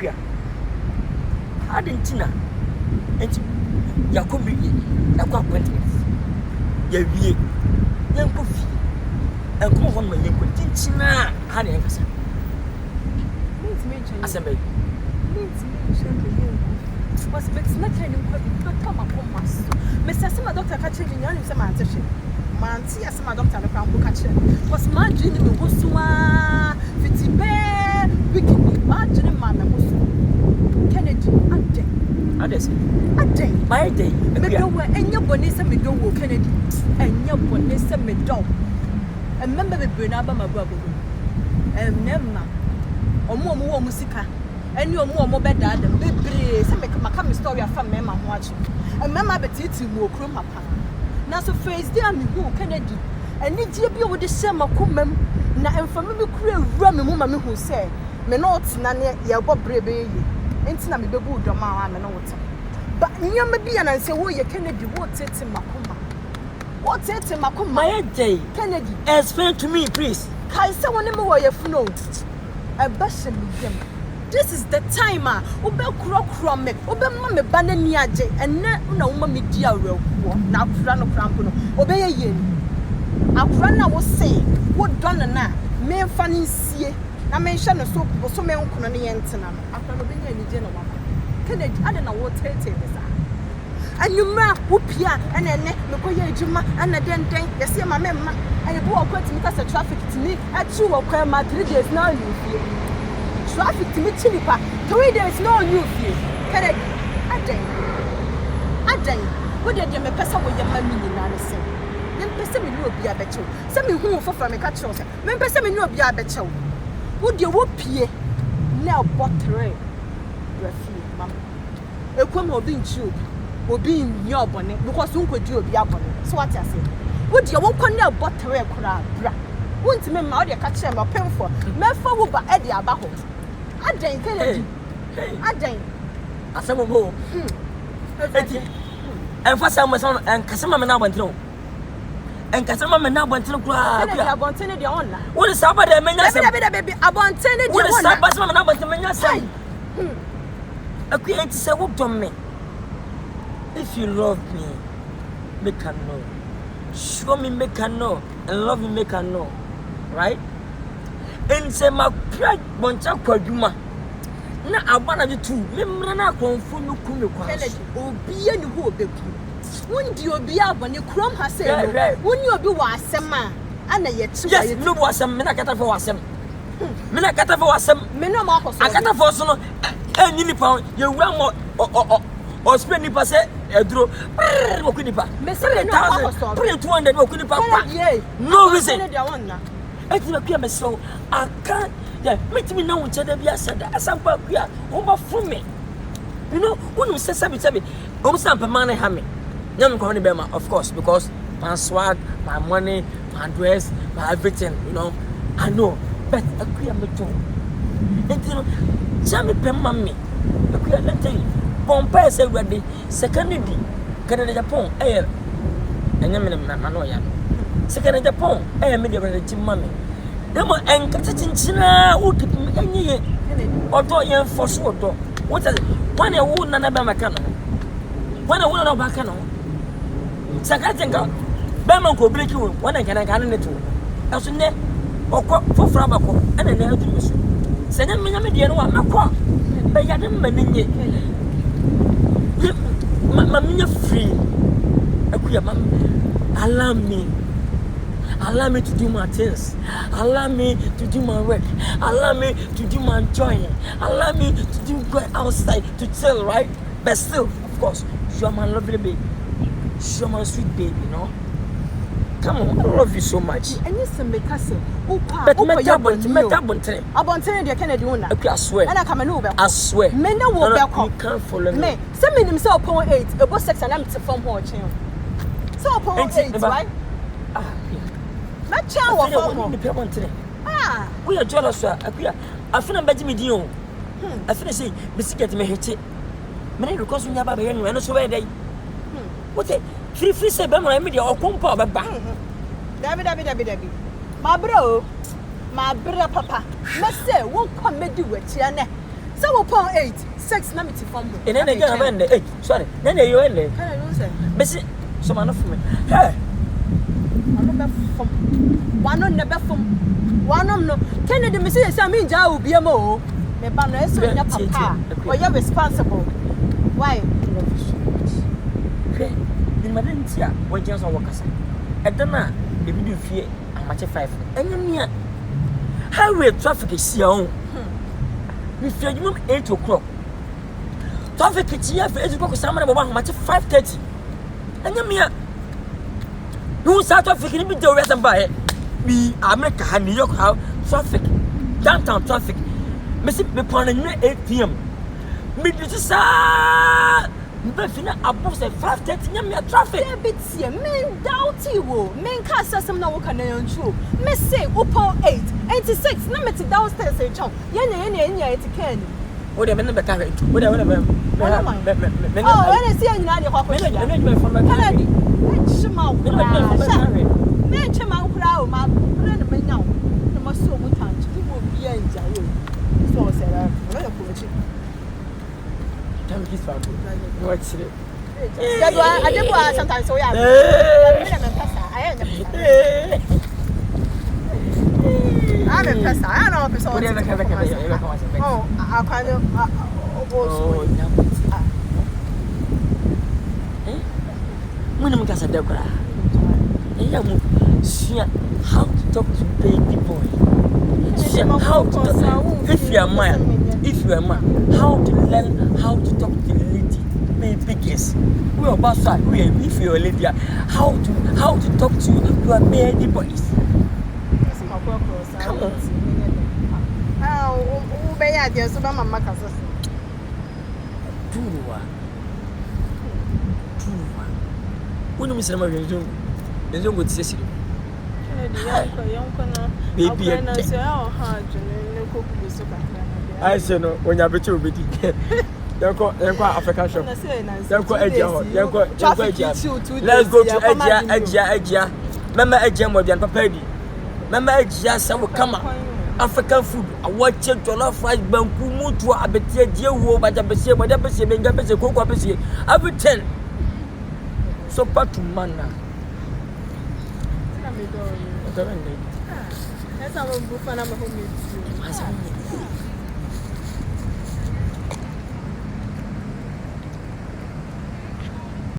akuya adentina enti yakobi yakwa appointment ya wie yanko fi enko ho ma yanko tintina ha na yankasa asembe was but not any come upon us Mr. Doctor catching me on some answer man see as my doctor the crown book catcher was my dream in Wusuma fiti bear wicked margin mamma Kennedy a day my day and your bonessa me do Kennedy and your bonessa me do and remember the Bernaba my brother and Nemma or more musica and you more better than baby some make my story of family mamma watching and mamma betty more crum papa now so face there me who Kennedy and need you be with the same comem na and for me create ram me mama who say me not na ya bob brebe enti na me bebu do ma me no wote but nyam be na say wo ye Kennedy what tete makoma my day Kennedy explain to me please kai say woni me wo ye funo e ba she me dem this is the time obe kro me obe ma me ba na ni age enne na wo ma me di awrewo na afra no krampo no obe ye ye afra na wo say wo don na me mfa ni sie na me hye no so me nkono ne yentena no afra no be nya ni je no mama Kennedy ade na wo tete be sa anyumra wo pia ene me ko ye adwuma ana den yesi ma me ma aye bo okwati mi kasa traffic timi achi wo kwa ma 3 days now you feel traffic timi chilipa 3 days now you feel Kennedy aden wo de me pesa wo ye ma mi ni na ne se me pesa me ni obi abecho se me hu foforo me ka che wo se me pesa me ni obi abecho wo de wo pie na botre rafi mama ekwem obi nchi obi nyobone because unkodu obi abone so what you say wo de wo kwana botre kura bra wonti me ma wo de ka che me opemfo me fa wo ba e de aba ho aden Kennedy aden asemo mo eti enfa sama enkasema me na abantene enkasema me na abantene kura Kennedy abantene de on na wo de saba de menya sem baby abantene de on na wo de saba sama me na abantene menya sem akuya enti se wo dom me. If you love me, make her know. Show me, make her know. And love me, make her know. Right? And say, my pride, Boncha Kwadwo. Na abana de tu. Me mrana konfu no kunu kwa. Kennedy, obi ani ho obeku. Wondi obi abone krom ha say no. Woni obi wa asem a ana ye chi wa ye. Yes, no wasem, me na kata for wasem. Me na kata for wasem. Me no ma akoso. Akata for so no. Enyi nipa ye wura mo o spend nipa say edro okunipa me say no akoso. 200 okunipa no reason eti me kwa me so aka yeah metimi na wo chede bia sada asampa kwa wo ba from me you know wonu say sabi o sampa man ha me nyam ko ne be ma of course because my swag my money my dress my everything you know I know but akua me to enti no jam me pem me akua lente pompa say ready second di Canada Japan enyame na no ya second Japan me de ready mami demo enkata chinchina wo keep me enye odo yen force odo what is one e wo na be maka no one e wo na ba ka no sakatenga be man ko break wo one e kana kana ne to aso ne okọ fofora bako ana na adu so senya me de no wa makọ be ya de maninye Maminya free. Akuya mam allow me to do my things. Allow me to do my work. Allow me to do my enjoying. Allow me to do go outside to chill, right? But still, of course, you are my lovely baby. You are my sweet baby, you know. Come on, I love you so much. And you say make us but Abontere de Kennedy wona. I swear. And I come no be. I swear. Me no wo be come. You can't follow me. Me, say me himself upon 8, about 6 and I'm to form ho chen. So upon 8, right? Na cha wo form. We are jealous akua. Afina beji me din o. Afina say me secret me hete. Me na because nya ba be yen no so we dey. What free say be mo me dey okompa be ba. David. My bro papa. Me say won come me di wetia ne. So upon 8, 6 na me ti form. And then again I'm in sorry. Then you in there. Can I know say? Besi so man for me. Hey. One no form. One no never form. One no. Kennedy me say me nja obi am o. Me ba no eso nya papa. Or you responsible. Why? Okay. Ni madentia we just on wakasa. Edana e bi do fie amache 5. Enya mia. Highway traffic is here. We feel you 8 o'clock. Traffic is here for 8 o'clock. Someone about 5:30. And you mean, you start traffic in the reason by me. America, New York, how traffic, downtown traffic. Missy, me planning 8 p.m. Me this Befina above 5:30. Me traffic. Bit here, men doubt you. Men Nkansah some now can on true. Me say upon 8, 86. No me downstairs say chum. Yenya it can. What do you mean by carry? What do you mean? Oh, when I see you now, you have a Kennedy. Shema, men Chema, my friend, now. You must so much time. You will be in jail. So said, I'm going to put you. Thank you, Father. What's it? I did sometimes so yeah. I'm impressed. I don't know if oh, I kind of how to talk to baby boy. How to talk, if you are man, how to learn how to talk to the lady, baby girls. We are about that. We are if you are a lady, how to talk to your baby boys. Come on. Oh, be idea so mama kasa. Tuwa. Wonu misema yenzo. Yenzo ngo tisesi. Baby, I say no, when you bet you be Yanko African shop. Yanko let's go to Edja. Mama Edja mo bian papa di. Mama Edja say we come African food. I watch it jollof rice banku mutu abetie die wo ba jabese benga bese koko bese everything. So part to manna. That's how I'm going to